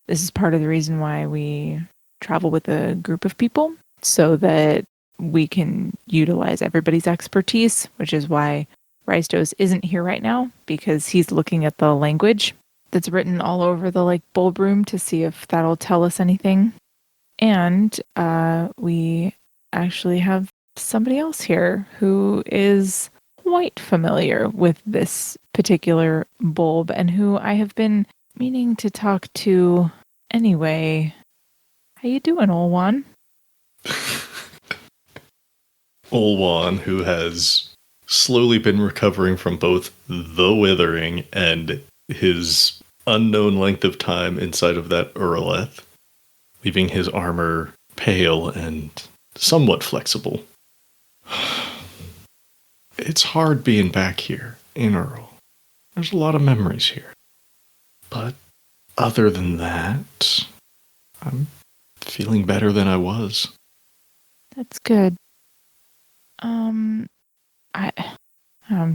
This is part of the reason why we travel with a group of people, so that we can utilize everybody's expertise, which is why Rystos isn't here right now, because he's looking at the language that's written all over the bulb room to see if that'll tell us anything. And we actually have somebody else here who is quite familiar with this particular bulb and who I have been meaning to talk to anyway. How you doing, Olwan? Olwan, who has slowly been recovering from both the withering and his unknown length of time inside of that Urleth, leaving his armor pale and somewhat flexible. It's hard being back here in Earl. There's a lot of memories here. But other than that, I'm feeling better than I was. That's good. I'm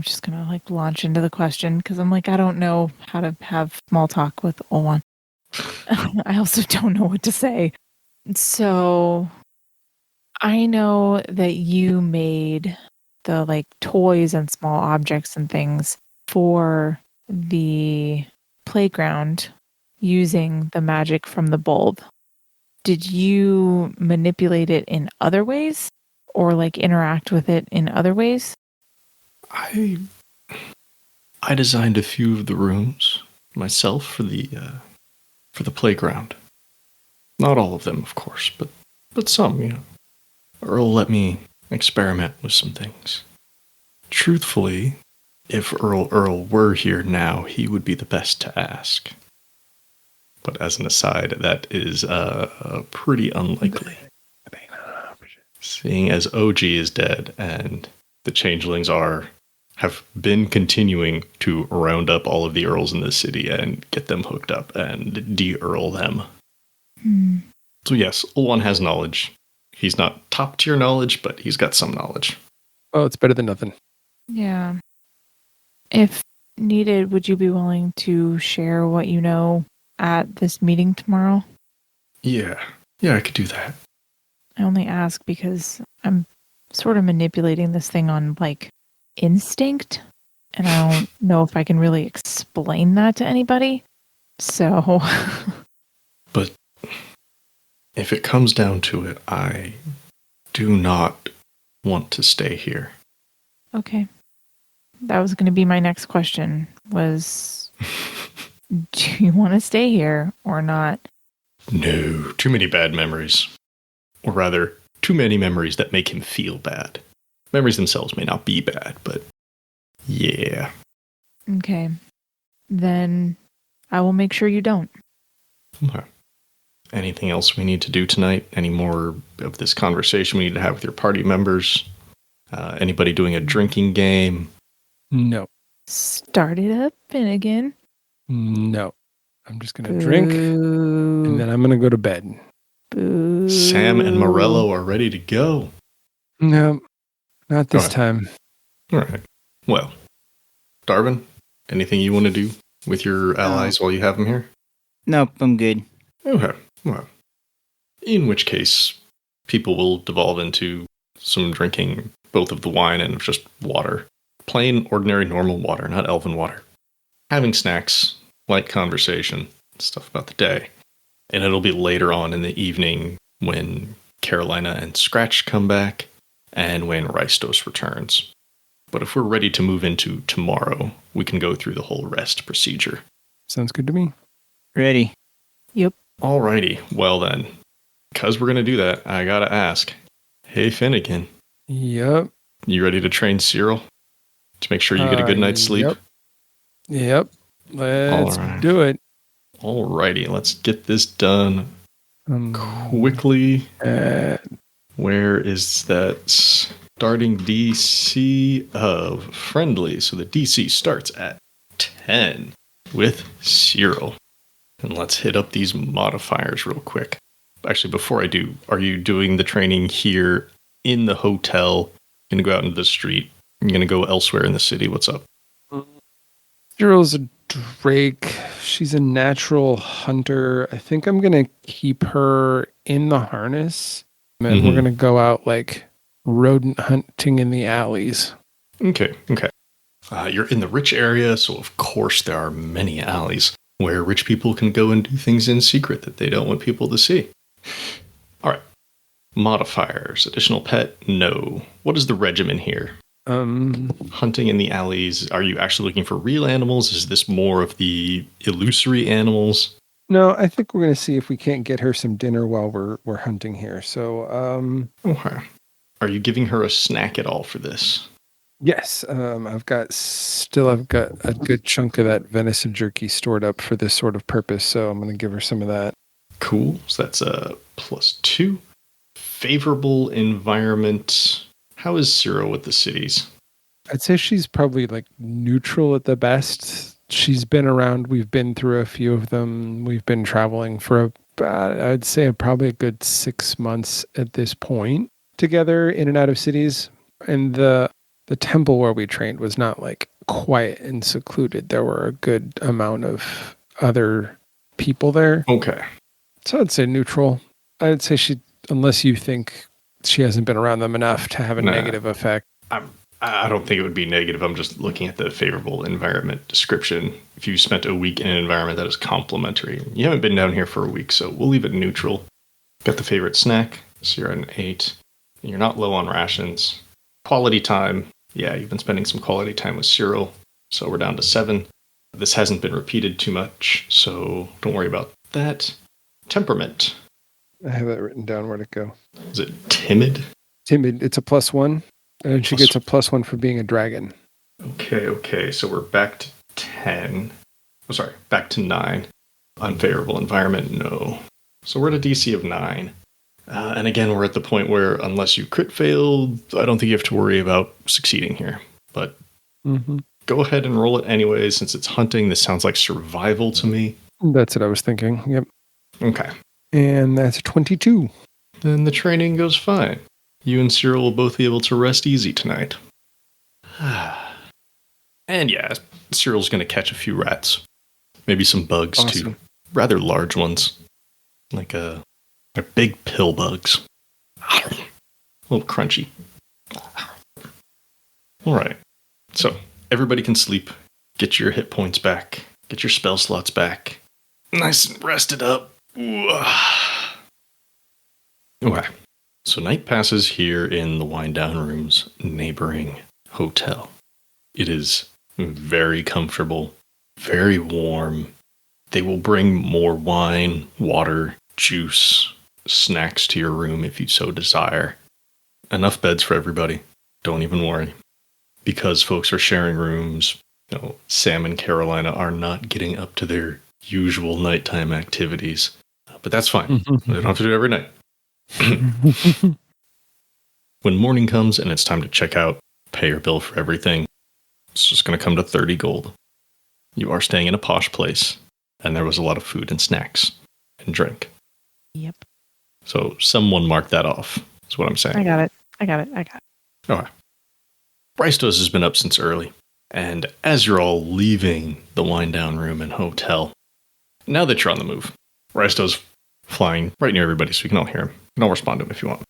just gonna like launch into the question because I'm like, I don't know how to have small talk with Olwan. I also don't know what to say. So I know that you made the like toys and small objects and things for the playground using the magic from the bulb. Did you manipulate it in other ways or like interact with it in other ways? I designed a few of the rooms myself for the playground. Not all of them, of course, but some, you know. Earl let me experiment with some things. Truthfully, if Earl were here now, he would be the best to ask. But as an aside, that is pretty unlikely. Seeing as OG is dead and the changelings have been continuing to round up all of the Earls in the city and get them hooked up and de-Earl them. So yes, Ulwan has knowledge. He's not top tier knowledge, but he's got some knowledge. Oh, it's better than nothing. Yeah. If needed, would you be willing to share what you know at this meeting tomorrow? Yeah, I could do that. I only ask because I'm sort of manipulating this thing on like instinct, and I don't know if I can really explain that to anybody. So, but if it comes down to it, I do not want to stay here. Okay. That was going to be my next question was, do you want to stay here or not? No, too many bad memories. Or rather, too many memories that make him feel bad. Memories themselves may not be bad, but yeah. Okay. Then I will make sure you don't. Okay. Anything else we need to do tonight? Any more of this conversation we need to have with your party members? Anybody doing a drinking game? No. Start it up, Finnigan. No. I'm just going to drink, and then I'm going to go to bed. Boo. Sam and Morello are ready to go. No, not this time. All right. Well, Darvin, anything you want to do with your allies while you have them here? Nope, I'm good. Okay. Well, in which case, people will devolve into some drinking both of the wine and of just water. Plain, ordinary, normal water, not elven water. Having snacks, light conversation, stuff about the day. And it'll be later on in the evening when Carolina and Scratch come back and when Ristos returns. But if we're ready to move into tomorrow, we can go through the whole rest procedure. Sounds good to me. Ready. Yep. Alrighty. Well then, because we're going to do that, I gotta ask. Hey, Finnigan. Yep. You ready to train Cyril? To make sure you get a good night's sleep? Yep. Let's do it. Alrighty, let's get this done quickly. Where is that starting DC of friendly? So the DC starts at 10 with Cyril. And let's hit up these modifiers real quick. Actually, before I do, are you doing the training here in the hotel? Going to go out into the street? You're going to go elsewhere in the city? What's up? Cyril's a Drake. She's a natural hunter. I think I'm going to keep her in the harness. And we're going to go out like rodent hunting in the alleys. Okay. You're in the rich area, so of course there are many alleys where rich people can go and do things in secret that they don't want people to see. All right. Modifiers. Additional pet? No. What is the regimen here? Hunting in the alleys. Are you actually looking for real animals? Is this more of the illusory animals? No, I think we're going to see if we can't get her some dinner while we're hunting here. So, Okay. Are you giving her a snack at all for this? Yes, I've got a good chunk of that venison jerky stored up for this sort of purpose, so I'm going to give her some of that. Cool. So that's a +2. Favorable environment. How is Cyril with the cities? I'd say she's probably like neutral at the best. She's been around. We've been through a few of them. We've been traveling for about, I'd say probably a good 6 months at this point together in and out of cities. And the temple where we trained was not like quiet and secluded. There were a good amount of other people there. Okay. So I'd say neutral. I'd say unless you think she hasn't been around them enough to have a negative effect. I don't think it would be negative. I'm just looking at the favorable environment description. If you spent a week in an environment that is complementary, you haven't been down here for a week, so we'll leave it neutral. Got the favorite snack, so you're at an 8. You're not low on rations. Quality time, yeah, you've been spending some quality time with Cyril, so we're down to 7. This hasn't been repeated too much, so don't worry about that. Temperament. I have that written down where to go. Is it timid? Timid, it's a +1. And she gets a +1 for being a dragon. Okay. So we're back to 10. Oh, sorry, back to 9. Unfavorable environment, no. So we're at a DC of 9. And again, we're at the point where unless you crit fail, I don't think you have to worry about succeeding here. But go ahead and roll it anyway. Since it's hunting, this sounds like survival to me. That's what I was thinking. Yep. Okay. And that's 22. Then the training goes fine. You and Cyril will both be able to rest easy tonight. And yeah, Cyril's going to catch a few rats. Maybe some bugs too. Rather large ones. Like big pill bugs. A little crunchy. Alright. So, everybody can sleep. Get your hit points back. Get your spell slots back. Nice and rested up. Okay. So night passes here in the wind-down room's neighboring hotel. It is very comfortable, very warm. They will bring more wine, water, juice, snacks to your room if you so desire. Enough beds for everybody. Don't even worry. Because folks are sharing rooms, Sam and Carolina are not getting up to their usual nighttime activities. But that's fine. They don't have to do it every night. When morning comes and it's time to check out, pay your bill for everything, it's just going to come to 30 gold. You are staying in a posh place, and there was a lot of food and snacks and drink. Yep. So someone mark that off, is what I'm saying. I got it. Okay. Bristos has been up since early, and as you're all leaving the wind-down room and hotel, now that you're on the move, Bristos flying right near everybody so you can all hear him. You can all respond to him if you want.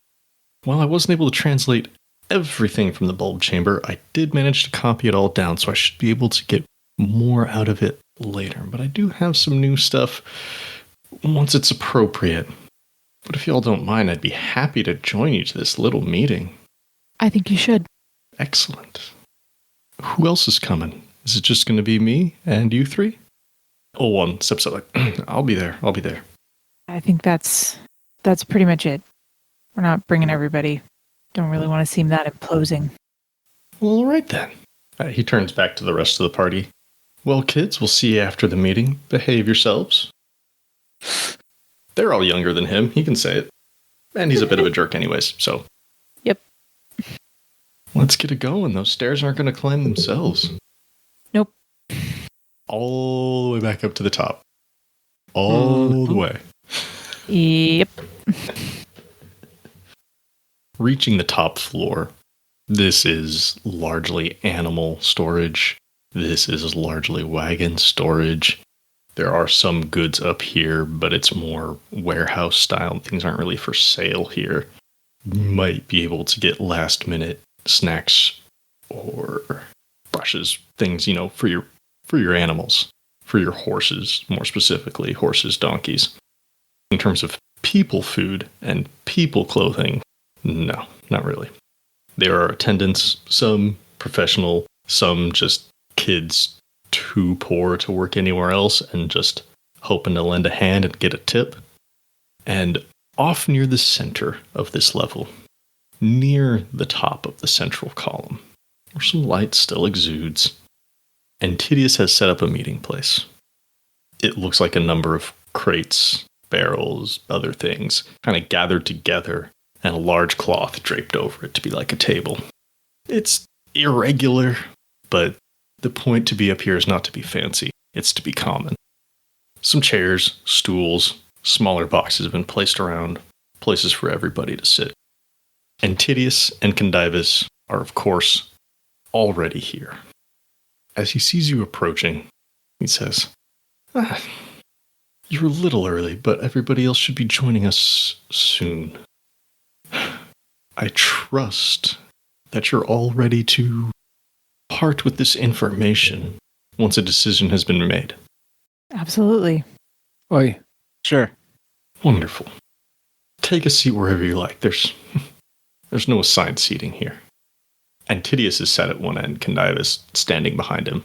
While I wasn't able to translate everything from the bulb chamber, I did manage to copy it all down, so I should be able to get more out of it later. But I do have some new stuff once it's appropriate. But if y'all don't mind, I'd be happy to join you to this little meeting. I think you should. Excellent. Who else is coming? Is it just going to be me and you 3? Oh, one steps up like, I'll be there. I think that's pretty much it. We're not bringing everybody. Don't really want to seem that imposing. Well, all right then. He turns back to the rest of the party. Well, kids, we'll see you after the meeting. Behave yourselves. They're all younger than him. He can say it. And he's a bit of a jerk anyways, so. Yep. Let's get it going. Those stairs aren't going to climb themselves. Nope. All the way back up to the top. All the way. Yep. Reaching the top floor, this is largely animal storage. This is largely wagon storage. There are some goods up here, but it's more warehouse style. Things aren't really for sale here. You might be able to get last minute snacks or brushes, things, for your animals, for your horses, more specifically, horses, donkeys. In terms of people food and people clothing, no, not really. There are attendants, some professional, some just kids too poor to work anywhere else and just hoping to lend a hand and get a tip. And off near the center of this level, near the top of the central column, where some light still exudes, Antideus has set up a meeting place. It looks like a number of crates, barrels, other things, kind of gathered together, and a large cloth draped over it to be like a table. It's irregular, but the point to be up here is not to be fancy, it's to be common. Some chairs, stools, smaller boxes have been placed around, places for everybody to sit. Antideus and Convene are, of course, already here. As he sees you approaching, he says, "You're a little early, but everybody else should be joining us soon. I trust that you're all ready to part with this information once a decision has been made." Absolutely. Oi. Sure. Wonderful. Take a seat wherever you like. There's no assigned seating here. Antideus is sat at one end, Convene is standing behind him.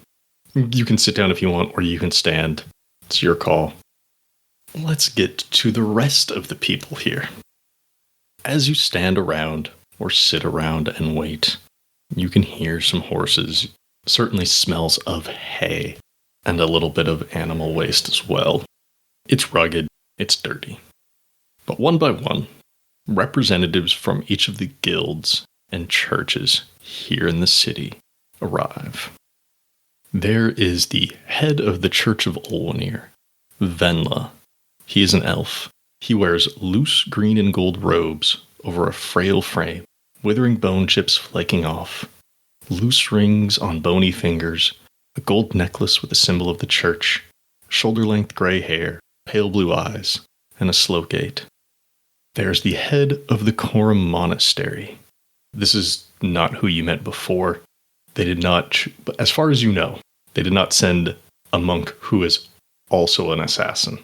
You can sit down if you want, or you can stand. It's your call. Let's get to the rest of the people here. As you stand around, or sit around and wait, you can hear some horses, certainly smells of hay, and a little bit of animal waste as well. It's rugged, it's dirty. But one by one, representatives from each of the guilds and churches here in the city arrive. There is the head of the Church of Olwenir, Venla. He is an elf. He wears loose green and gold robes over a frail frame, withering bone chips flaking off, loose rings on bony fingers, a gold necklace with a symbol of the church, shoulder-length gray hair, pale blue eyes, and a slow gait. There's the head of the Coram Monastery. This is not who you met before. They did not, as far as you know, they did not send a monk who is also an assassin.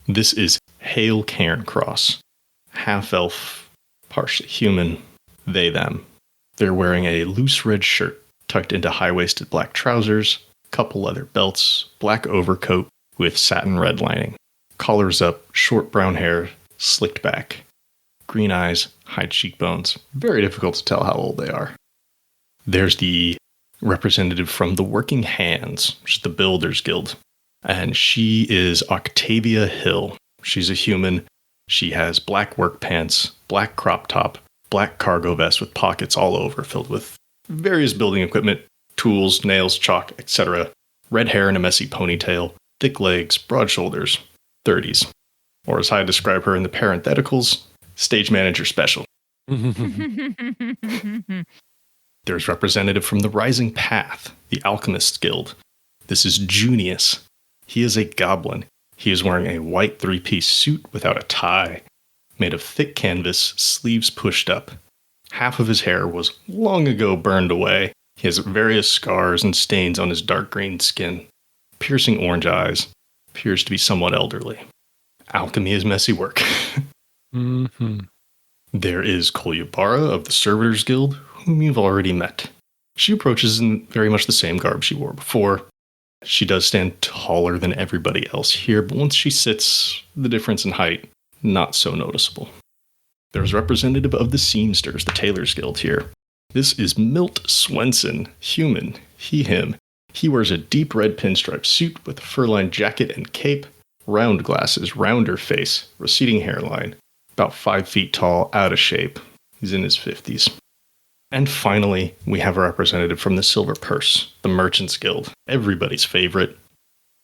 This is Hale Cairncross, half-elf, partially human, they, them. They're wearing a loose red shirt tucked into high-waisted black trousers, couple leather belts, black overcoat with satin red lining, collars up, short brown hair, slicked back, green eyes, high cheekbones. Very difficult to tell how old they are. There's the representative from the Working Hands, which is the Builders Guild, and she is Octavia Hill. She's a human. She has black work pants, black crop top, black cargo vest with pockets all over filled with various building equipment, tools, nails, chalk, etc. Red hair in a messy ponytail, thick legs, broad shoulders, 30s. Or as I describe her in the parentheticals, stage manager special. There's representative from the Rising Path, the Alchemist Guild. This is Junius. He is a goblin. He is wearing a white three-piece suit without a tie, made of thick canvas, sleeves pushed up. Half of his hair was long ago burned away. He has various scars and stains on his dark green skin. Piercing orange eyes. Appears to be somewhat elderly. Alchemy is messy work. Mm-hmm. There is Kolyabara of the Servitors Guild, whom you've already met. She approaches in very much the same garb she wore before. She does stand taller than everybody else here, but once she sits, the difference in height, not so noticeable. There's representative of the Seamsters, the Tailors Guild here. This is Milt Swenson, human, he, him. He wears a deep red pinstripe suit with a fur-lined jacket and cape, round glasses, rounder face, receding hairline, about 5 feet tall, out of shape. He's in his 50s. And finally, we have a representative from the Silver Purse, the Merchants Guild, everybody's favorite.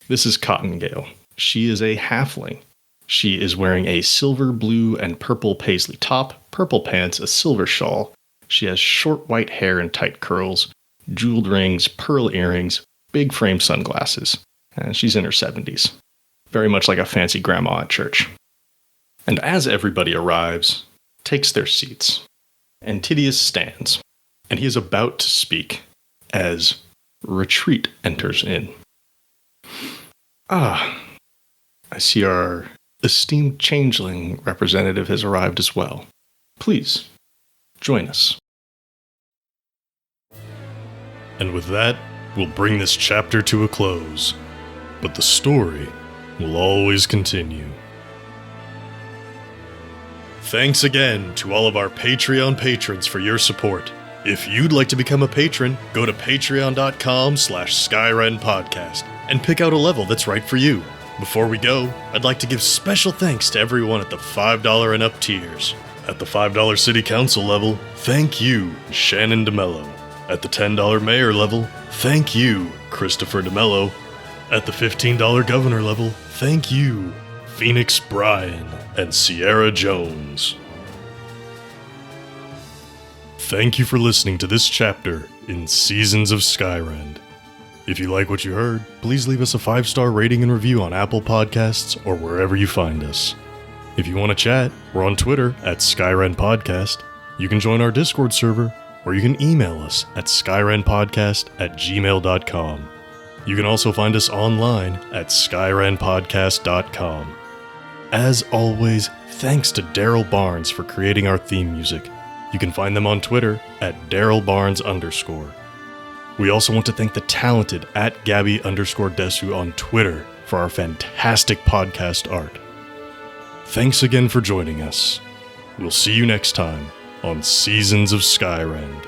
This is Cottongale. She is a halfling. She is wearing a silver, blue, and purple paisley top, purple pants, a silver shawl. She has short white hair and tight curls, jeweled rings, pearl earrings, big frame sunglasses. And she's in her 70s. Very much like a fancy grandma at church. And as everybody arrives, takes their seats, Antideus stands, and he is about to speak as Retreat enters in. I see our esteemed changeling representative has arrived as well. Please, join us. And with that, we'll bring this chapter to a close. But the story will always continue. Thanks again to all of our Patreon patrons for your support. If you'd like to become a patron, go to patreon.com/Skyrend podcast and pick out a level that's right for you. Before we go, I'd like to give special thanks to everyone at the $5 and up tiers. At the $5 City Council level, thank you, Shannon DeMello. At the $10 Mayor level, thank you, Christopher DeMello. At the $15 Governor level, thank you, Phoenix Bryan and Sierra Jones. Thank you for listening to this chapter in Seasons of Skyrend. If you like what you heard, please leave us a 5-star rating and review on Apple Podcasts or wherever you find us. If you want to chat, we're on Twitter at Skyrend Podcast. You can join our Discord server, or you can email us at skyrendpodcast@gmail.com. You can also find us online at skyrendpodcast.com. As always, thanks to Daryl Barnes for creating our theme music. You can find them on Twitter at DarylBarnes_. We also want to thank the talented at Gabby_Desu on Twitter for our fantastic podcast art. Thanks again for joining us. We'll see you next time on Seasons of Skyrend.